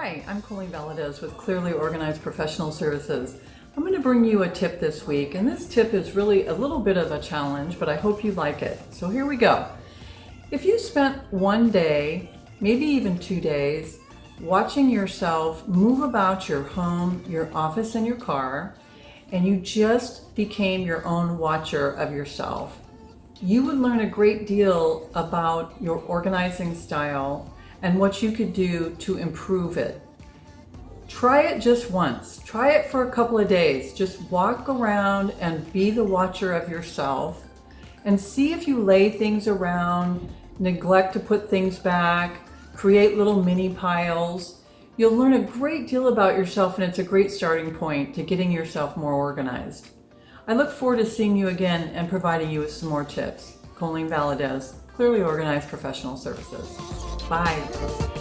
Hi, I'm Colleen Valadez with Clearly Organized Professional Services. I'm going to bring you a tip this week, and this tip is really a little bit of a challenge, but I hope you like it. So here we go. If you spent one day, maybe even 2 days, watching yourself move about your home, your office, and your car, and you just became your own watcher of yourself, you would learn a great deal about your organizing style and what you could do to improve it. Try it just once. Try it for a couple of days. Just walk around and be the watcher of yourself and see if you lay things around, neglect to put things back, create little mini piles. You'll learn a great deal about yourself, and it's a great starting point to getting yourself more organized. I look forward to seeing you again and providing you with some more tips. Colleen Valadez, Clearly Organized Professional Services. Bye.